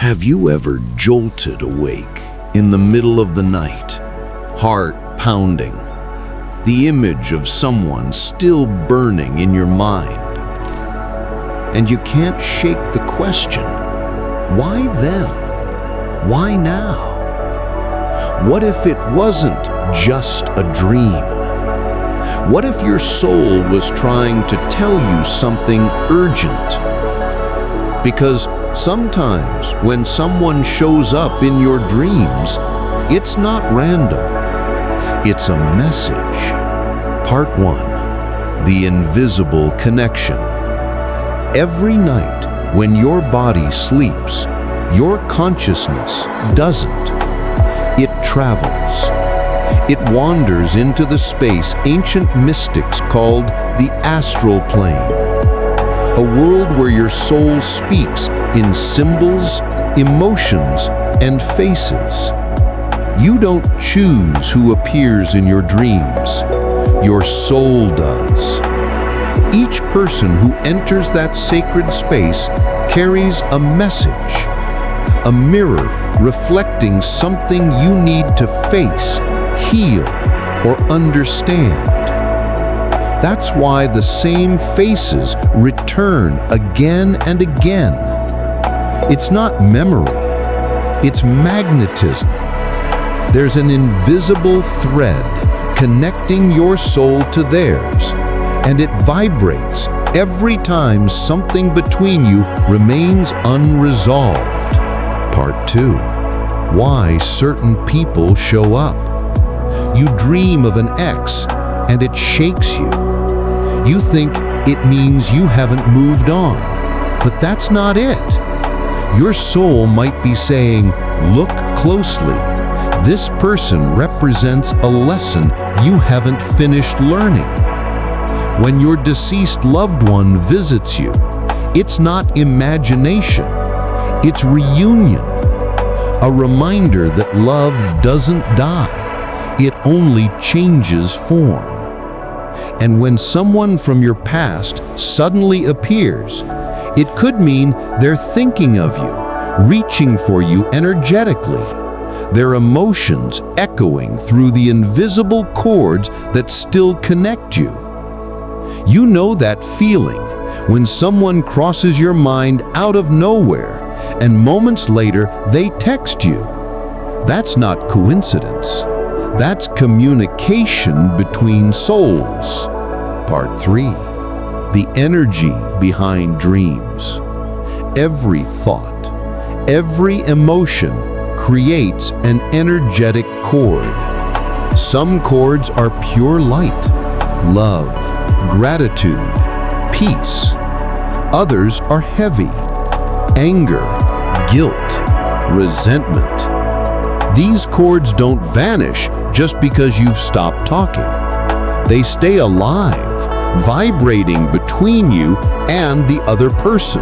Have you ever jolted awake in the middle of the night, heart pounding, the image of someone still burning in your mind? And you can't shake the question, why them? Why now? What if it wasn't just a dream? What if your soul was trying to tell you something urgent? Because sometimes when someone shows up in your dreams, it's not random. It's a message. Part 1. The Invisible Connection. Every night when your body sleeps, your consciousness doesn't. It travels. It wanders into the space ancient mystics called the astral plane. A world where your soul speaks in symbols, emotions, and faces. You don't choose who appears in your dreams. Your soul does. Each person who enters that sacred space carries a message, a mirror reflecting something you need to face, heal, or understand. That's why the same faces return again and again. It's not memory, it's magnetism. There's an invisible thread connecting your soul to theirs, and it vibrates every time something between you remains unresolved. Part 2. Why certain people show up. You dream of an ex, and it shakes you. You think it means you haven't moved on, but that's not it. Your soul might be saying, look closely. This person represents a lesson you haven't finished learning. When your deceased loved one visits you, it's not imagination, it's reunion. A reminder that love doesn't die, it only changes form. And when someone from your past suddenly appears, it could mean they're thinking of you, reaching for you energetically, their emotions echoing through the invisible cords that still connect you. You know that feeling when someone crosses your mind out of nowhere and moments later they text you. That's not coincidence. That's communication between souls. Part 3. The energy behind dreams. Every thought, every emotion creates an energetic chord. Some chords are pure light, love, gratitude, peace. Others are heavy, anger, guilt, resentment. These chords don't vanish just because you've stopped talking. They stay alive, vibrating between you and the other person.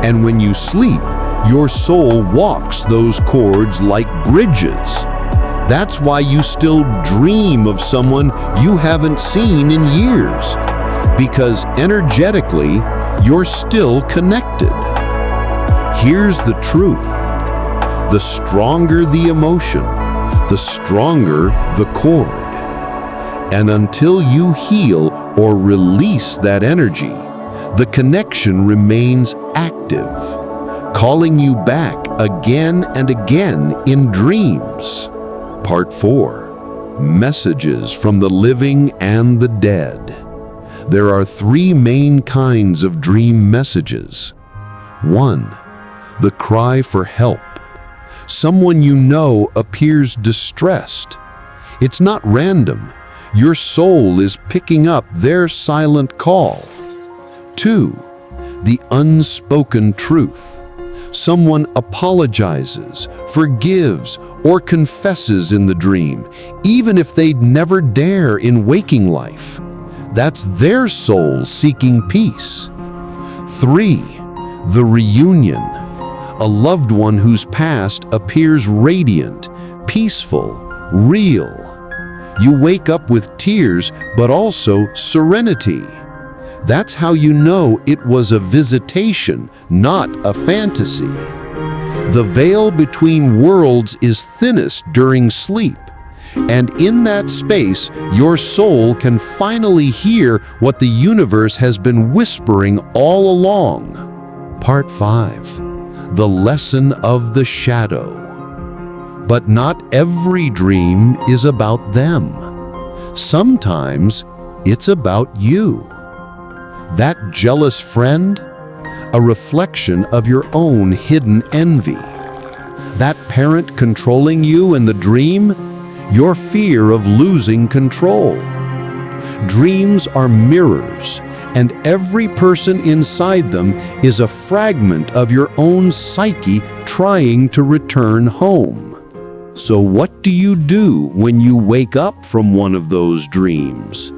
And when you sleep, your soul walks those chords like bridges. That's why you still dream of someone you haven't seen in years, because energetically, you're still connected. Here's the truth. The stronger the emotion, the stronger the chord. And until you heal or release that energy, the connection remains active, calling you back again and again in dreams. Part 4. Messages from the living and the dead. There are 3 main kinds of dream messages. 1. The cry for help. Someone you know appears distressed. It's not random. Your soul is picking up their silent call. 2. The unspoken truth. Someone apologizes, forgives, or confesses in the dream, even if they'd never dare in waking life. That's their soul seeking peace. 3. The reunion. A loved one whose past appears radiant, peaceful, real. You wake up with tears, but also serenity. That's how you know it was a visitation, not a fantasy. The veil between worlds is thinnest during sleep, and in that space, your soul can finally hear what the universe has been whispering all along. Part 5. The Lesson of the Shadow. But not every dream is about them. Sometimes it's about you. That jealous friend? A reflection of your own hidden envy. That parent controlling you in the dream? Your fear of losing control. Dreams are mirrors, and every person inside them is a fragment of your own psyche trying to return home. So what do you do when you wake up from one of those dreams?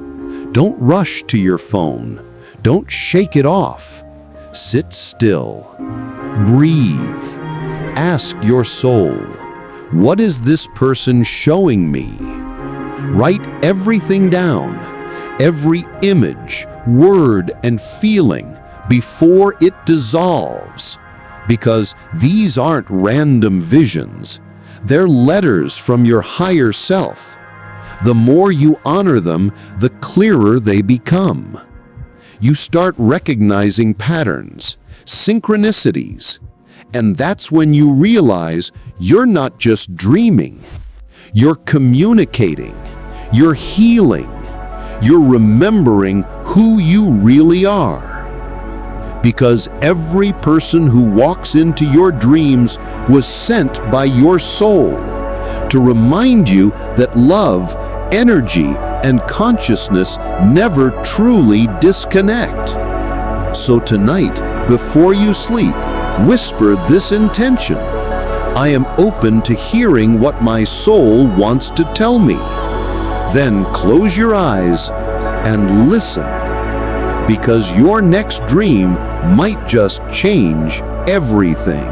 Don't rush to your phone. Don't shake it off. Sit still. Breathe. Ask your soul, what is this person showing me? Write everything down, every image, word, and feeling before it dissolves. Because these aren't random visions. They're letters from your higher self. The more you honor them, the clearer they become. You start recognizing patterns, synchronicities, and that's when you realize you're not just dreaming. You're communicating, you're healing, you're remembering who you really are. Because every person who walks into your dreams was sent by your soul to remind you that love, energy, and consciousness never truly disconnect. So tonight, before you sleep, whisper this intention. I am open to hearing what my soul wants to tell me. Then close your eyes and listen, because your next dream might just change everything.